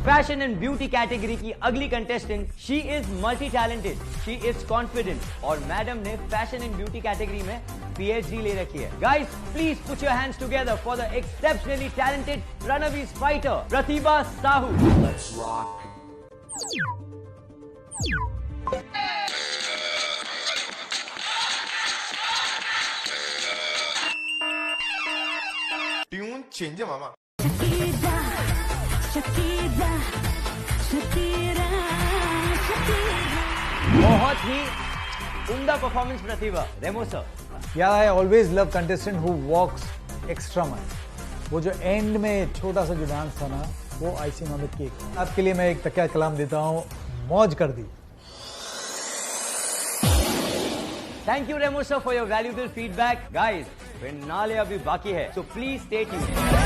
Fashion and beauty category की अगली contestant, she is multi talented, she is confident और madam ने fashion and beauty category में PhD ले रखी है। Guys please put your hands together for the exceptionally talented Ranveer fighter Pratibha Sahu. Let's rock. Tune change है मामा। बहुत ही उम्दा performance Pratibha. Remo sir. Yeah, I always love contestant who walks extra mile. वो जो and में छोटा सा जो डांस था ना, वो आइसिंग ऑन द केक। आपके लिए मैं एक तकिया कलाम देता हूँ, मौज कर दी। Thank you Remo sir for your valuable feedback. Guys finale अभी बाकी है, सो प्लीज स्टे ट्यून्ड।